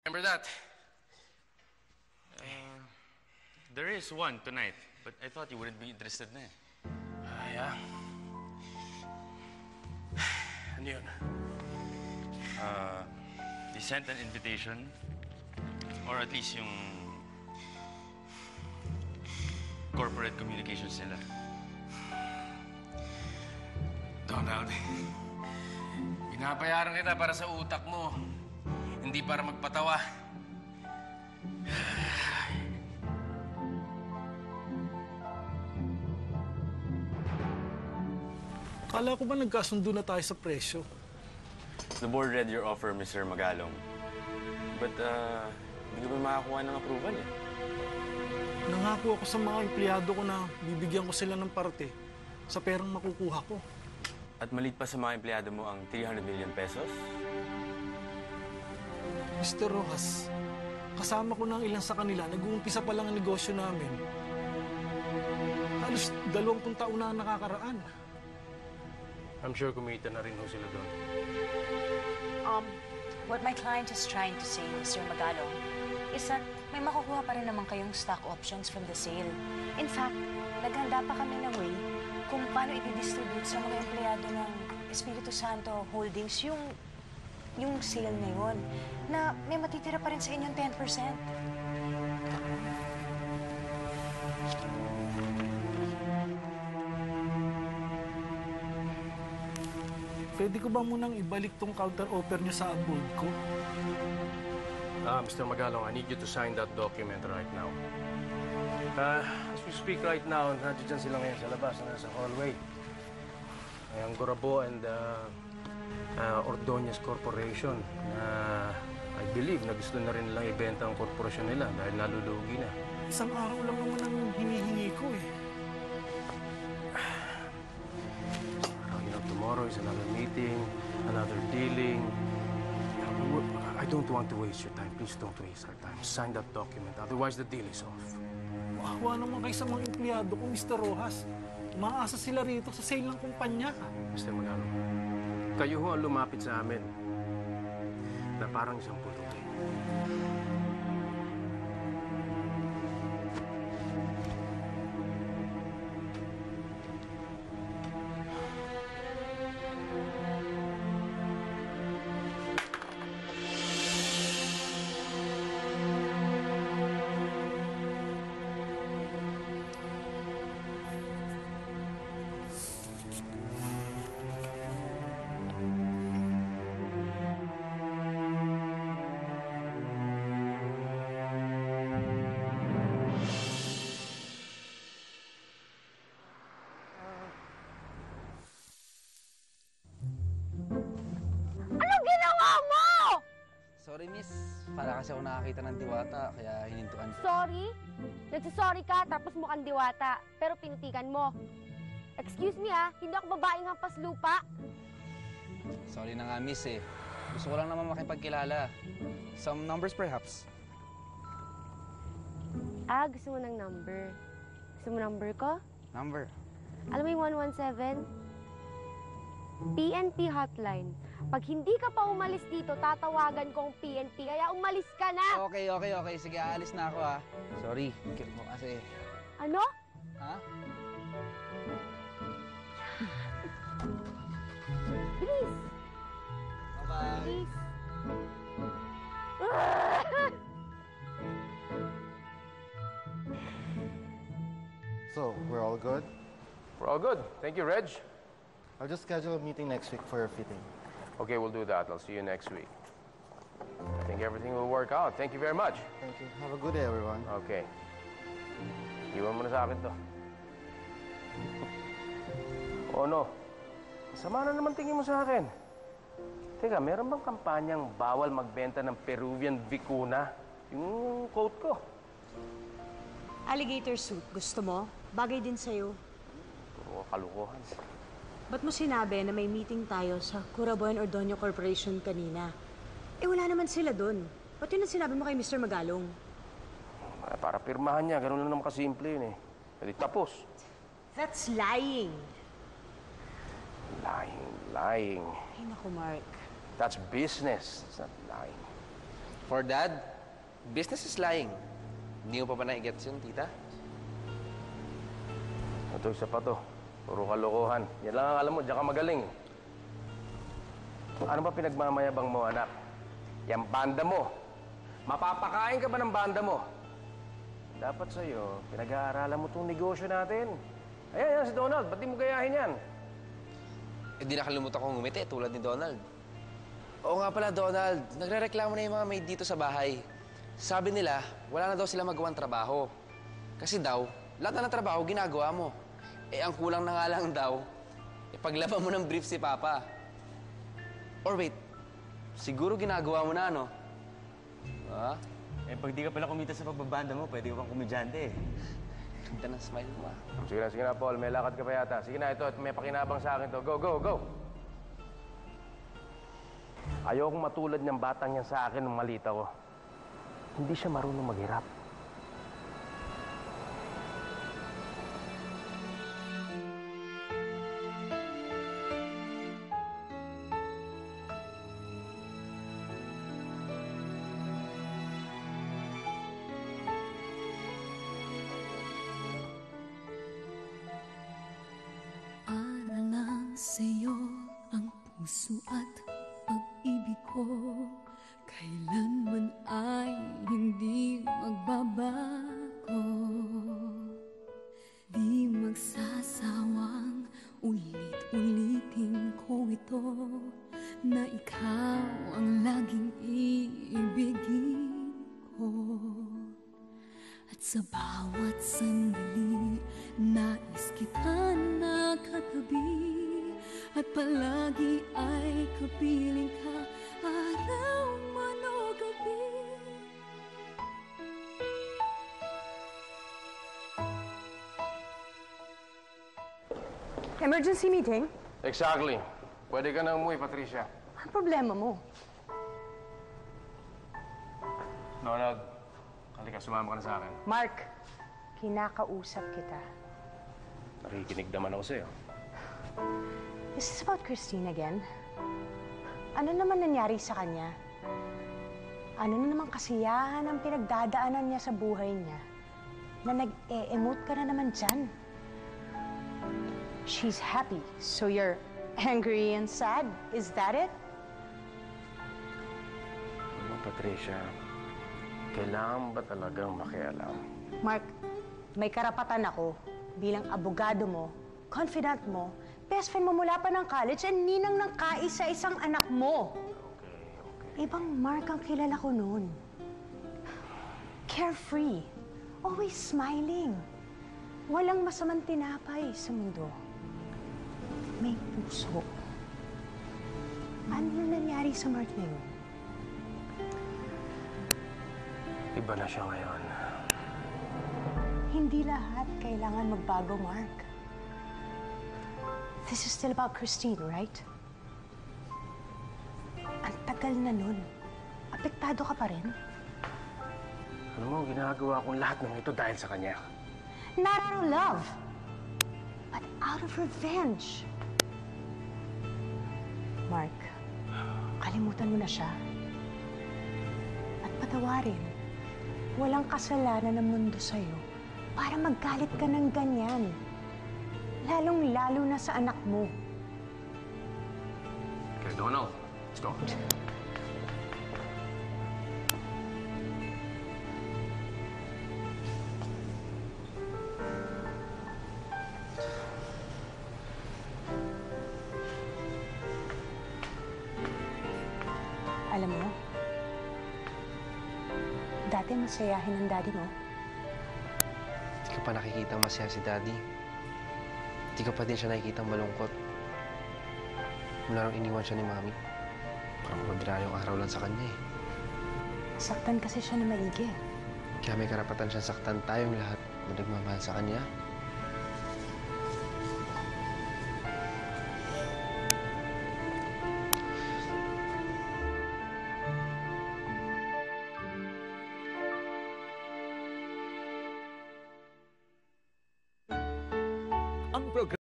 Remember that? There is one tonight, but I thought you wouldn't be interested na eh. Yeah. Ano yun? They sent an invitation, or at least yung corporate communications nila. Donald, pinapayaran kita para sa utak mo, hindi para magpatawa. Kala ko ba nagkasundo na tayo sa presyo? The board read your offer, Mr. Magalong. But, hindi ka ba makakuha ng approval eh? Nangako ako sa mga empleyado ko na bibigyan ko sila ng parte sa perang makukuha ko. At maliit pa sa mga empleyado mo ang 300 million pesos? Mr. Rojas, kasama ko ng ilan sa kanila, nag-uumpisa pa lang ang negosyo namin. Halos 20 taon na nakakaraan. I'm sure kumita na rin ho sila doon. What my client is trying to say, Mr. Magalong, is that may makukuha pa rin naman kayong stock options from the sale. In fact, naghanda pa kami ng way kung paano i-distribute sa mga empleyado ng Espiritu Santo Holdings yung sale na yun, na may matitira pa rin sa inyong 10%. Pwede ko ba munang ibalik tong counter-offer niyo sa board ko? Mr. Magalong, I need you to sign that document right now. As we speak right now, nandiyan sila ngayon sa labas, nasa hallway. Ang Gorabo and Ordonez Corporation na I believe na gusto na rin nilang ibenta ang korporasyon nila dahil nalulugi na. Isang araw lang naman ang hinihingi ko eh. Tomorrow is another meeting, another dealing. I don't want to waste your time. Please don't waste our time. Sign that document, otherwise the deal is off. Wawa naman kayo sa mga empleyado ko, Mr. Rojas. Umaasa sila rito sa sale ng kumpanya. Mr. Magalo, kayo ho ang lumapit sa amin na parang isang pulubi. Sorry, miss. Para kasi ako nakakita ng diwata, kaya hinintuan ko. Sorry? Nagsasorry ka tapos mukhang diwata, pero pinutikan mo. Excuse me ha, hindi ako babaeng hampas lupa. Sorry na nga, miss eh. Gusto ko lang naman makipagkilala. Some numbers perhaps? Gusto mo ng number. Gusto mo number ko? Number? Alam mo yung 117? PNP hotline. Pag hindi ka pa umalis dito, tatawagan kong PNP, kaya umalis ka na! Okay. Sige, aalis na ako ha. Sorry, cute mo kasi. Ano? Ha? Bilis! Bye-bye. Bilis! So, we're all good? We're all good. Thank you, Reg. I'll just schedule a meeting next week for your fitting. Okay, we'll do that. I'll see you next week. I think everything will work out. Thank you very much. Thank you. Have a good day, everyone. Okay. Iwan mo na sa akin to. Oh, no. Sama na naman tingin mo sa akin. Teka, meron bang kampanyang bawal magbenta ng Peruvian Vicuna? Yung coat ko. Alligator suit, gusto mo? Bagay din sa'yo. Puro kalukuhan. Ba't mo sinabi na may meeting tayo sa Curaboy and Ordonez Corporation kanina? Eh, wala naman sila doon. Ba't yun ang sinabi mo kay Mr. Magalong? Para pirmahan niya. Ganun lang naman kasimple yun eh. Pwede tapos. That's lying. Lying. Ay, naku, Mark. That's business. It's not lying. For Dad, business is lying. Hindi mo pa ba na-gets yun, tita? Ito, isa pa to. Puro kalokohan. Yan lang ang alam mo, diyan ka magaling. Ano ba pinagmamayabang mo, anak? Yan banda mo. Mapapakain ka ba ng banda mo? Dapat sa'yo, pinag-aaralan mo itong negosyo natin. Ayan, si Donald. Ba't di mo gayahin yan? Eh di nakalimutan kong ngumiti tulad ni Donald. Oo nga pala, Donald. Nagrereklamo na yung mga maid dito sa bahay. Sabi nila, wala na daw sila magawang trabaho. Kasi daw, lahat na ng trabaho ginagawa mo. Eh ang kulang na nga lang daw, ipaglaban mo ng brief si Papa. Or wait, siguro ginagawa mo na, no? Ha? Eh, pag di ka pala kumita sa pagbabanda mo, pwede ka pang komedyante eh. Ganda ng smile mo, ah. Sige na, Paul. May lakad ka pa yata. Sige na, ito. May pakinabang sa akin to. Go, go, go! Ayokong matulad niyang batang yan sa akin nung malita ko. Hindi siya marunong maghirap. Para lang sa'yo ang puso at pag-ibig ko, kailanman ay hindi magbabago. Di magsasawang ulit-ulitin ko ito, na ikaw ang laging iibigin ko. At sa bawat sandali, nais kita na katabi, at palagi ay kapiling ka, araw man o gabi. Emergency meeting? Exactly. Pwede ka na umuwi, Patricia. Ang problema mo? Donald, halika, sumama ka na sa akin. Mark, kinakausap kita. Nakikinig naman ako sa'yo. Is this about Christine again? Ano naman nangyari sa kanya? Ano na naman kasiyahan ang pinagdadaanan niya sa buhay niya na nag-e-emote ka na naman dyan? She's happy, so you're angry and sad? Is that it? Ano, Patricia? Kailangan ba talagang makialam? Mark, may karapatan ako bilang abogado mo, confidant mo, best friend mo mula pa ng college, and ninang ng kaisa-isang anak mo. Okay. Ibang Mark ang kilala ko noon. Carefree. Always smiling. Walang masamang tinapay sa mundo. May puso. Ano na nangyari sa Mark na yun? Iba na siya ngayon. Hindi lahat kailangan magbago, Mark. This is still about Christine, right? Ang tagal na nun. Apektado ka pa rin? Alam mo, ginagawa kong lahat ng ito dahil sa kanya. Not out of love, but out of revenge. Mark, kalimutan mo na siya. At patawarin. Walang kasalanan ng mundo sa'yo para magalit ka ng ganyan. Lalong-lalo na sa anak mo. Okay, Donald, let's go. Alam mo, dati masayahin ang daddy mo. Hindi ko pa nakikita masaya si Daddy. Hindi ko pa din siya nakikita malungkot. Mula nung iniwan siya ni Mami. Parang ordinaryong araw lang sa kanya eh. Saktan kasi siya na maigi. Kaya may karapatan siyang saktan tayong lahat na nagmamahal sa kanya.